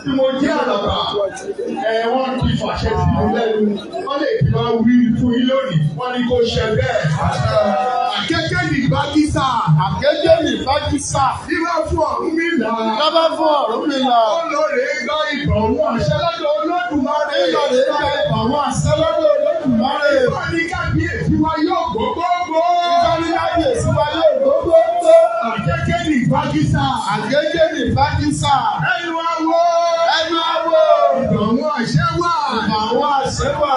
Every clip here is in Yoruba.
tí mo jẹ́ àlàbà wọ́n ti fàṣẹ sí mi lẹ́nu wọ́n lè fi máa wí fún yín lónìí wọ́n ní kó ṣe bẹ́ẹ̀. Àkẹ́kẹ́ ní Bákísà. Àkẹ́kẹ́ ní Bákísà. Ibà fún Ọ̀rúnmìlà. Lábá fún Ọ̀rúnmìlà. Olórí gbọ́ ìbọ̀wọ́ àṣẹ lọ́dọ̀ Olódùmarè. Olórí gbọ́ ìbọ̀wọ́ àṣẹ lọ́dọ̀ Olódùmarè. Ìbá ní kábíyèsí wa yóò gbogbogbò. Ìbá ní kábíyèsí wa yóò gbogbogbò. Àkẹ́kẹ́ ní Bákísà. Àkẹ́kẹ́ ní Bákísà. Ẹnu awo. Ẹnu awo. Ìbọ̀wọ́ àṣẹ wà. Ìbọ̀wọ́ àṣẹ wà.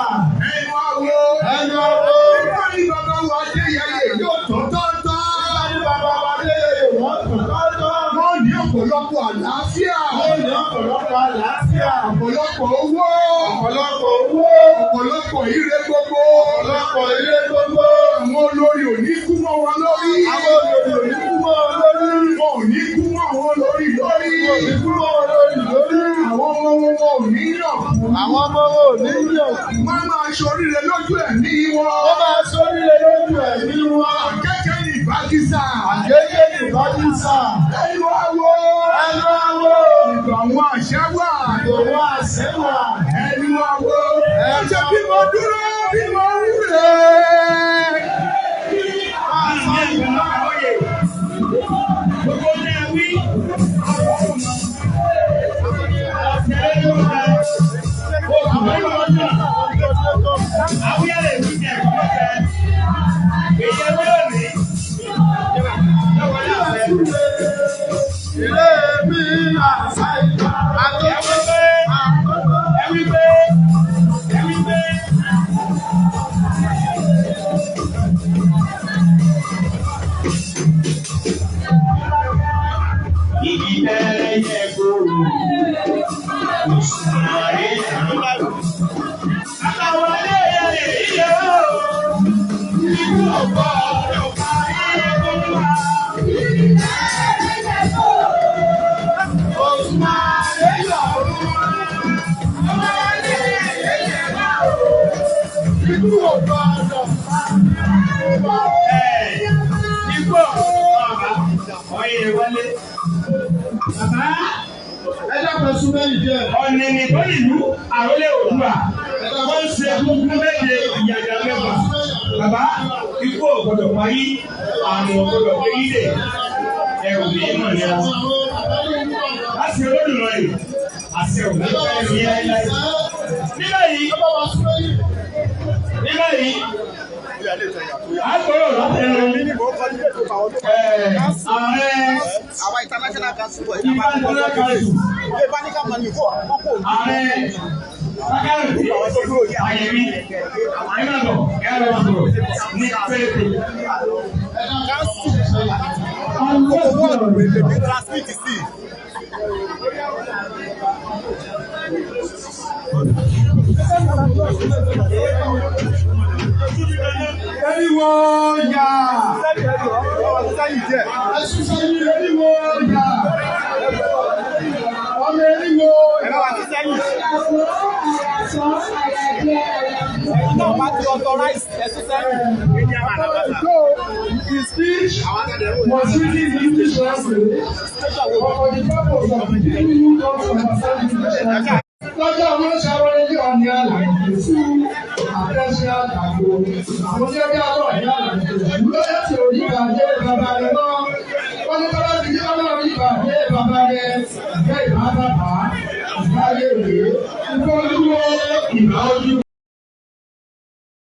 Ẹnu awo. Ẹnu awo. Ìbá ní bàbá wa Adéyẹyè yóò tọ́ tọ́tọ́. Ìbá ní bàbá wa Adéyẹyè wọ́n tọ́ tọ́tọ́. Wọ́n ní ọ̀pọ̀lọpọ̀ àlàáfíà. Wọ́n ní ọ̀pọ̀lọpọ̀ àlàáfíà. Ọ̀pọ̀lọpọ̀ owó. Ọ̀pọ̀lọpọ̀ owó. Ọ̀pọ̀lọpọ̀ ire gbogbo. Ọ̀pọ̀lọpọ̀ ire gbogbo. Àwọn olórí ò ní kú mọ́ wọn lórí. Àwọn olórí ò ní kú mọ́ wọn lórí. Wọn ò ní kú mọ́ wọn lórí lórí. Wọn ò ní kú mọ́ wọn lórí lórí. Àwọn ọmọ wọn ò ní yàn. Àwọn ọmọ wọn ò ní yàn. Wọ́n máa ṣoríire lójú ẹ̀mí wọn. Wọ́n máa ṣoríire lójú ẹ̀mí wọn. Àkẹ́kẹ́ ní Bákísà. Àkẹ́kẹ́ ní Bákísà. Ẹnu awo. Ẹnu awo. Ìgbọ̀nwọ́ àṣẹ wà. Ìgbọ̀nwọ́ àṣẹ wà. Ẹnu awo. Ẹ̀jẹ̀ bí mo dúró bí mo rúre. Gbogbo ní ẹwí. Ilé mi àṣà ìgbà àtọ́gbẹ́ Ẹwígbé. Igi tẹ́lẹ̀ yẹ kóró. Òṣùmàrè àrùbá. Àtàwọn ẹlẹ́yẹ lè yẹ ó. Ikú ọ̀pọ̀ ọ̀pá yẹ kó wá. Òṣùmàrè yọ̀ ó. Ọmọ ẹlẹ́yẹ yẹ wá ó. Ikú ọ̀pọ̀ ọ̀pá yẹ kó wá. Ikú ọ̀pọ̀ ọ̀yẹ̀ wọlé. Bàbá ẹ̀dàpẹ̀ súnmọ́ ìjẹ́. ọ̀nìní tó ìlú àrólé Oòduà wọ́n ń ṣe gbogbo méje ìyàgà mẹ́fà. Bàbá ikú ò gbọdọ̀ parí àrùn ò gbọdọ̀ pé ilé ẹ̀rù ní ìmọ̀ ní ọ. Láti Olódùmarè àti òun fẹ́ ní láíláí. Nílẹ̀ yìí àgbọ̀rọ̀ látẹ̀rẹ̀ ààrẹ Our international council. ààrẹ Sákàrì Àyẹ̀mí Ẹ̀mẹ́bọ̀ Ẹ̀rọ̀bọ̀ ní Pẹ́ẹ́pẹ́. Ẹ̀ríwó yá. Ẹ̀sùn ẹ̀ríwó yá. Ọmọ ẹ̀ríwó yá. His speech was written in English language for the purpose of giving you those understanding. Lọ́jọ́ àwọn ṣàwọn ilé ọ̀nì àlàyé fún àtẹ̀sẹ̀ àtàkùn. Àwọn tí ó bí àwọn ọ̀nì àlàyé lọ́jọ́ tí orí ìbàdé bàbá rẹ̀ mọ́. Wọ́n ní bàbá ti ní ọmọ orí ìbàdé bàbá rẹ̀ ìfẹ́ ìbá bàbá ìbá lè rèé. Ìfọ́ olúwo ìbá ojú.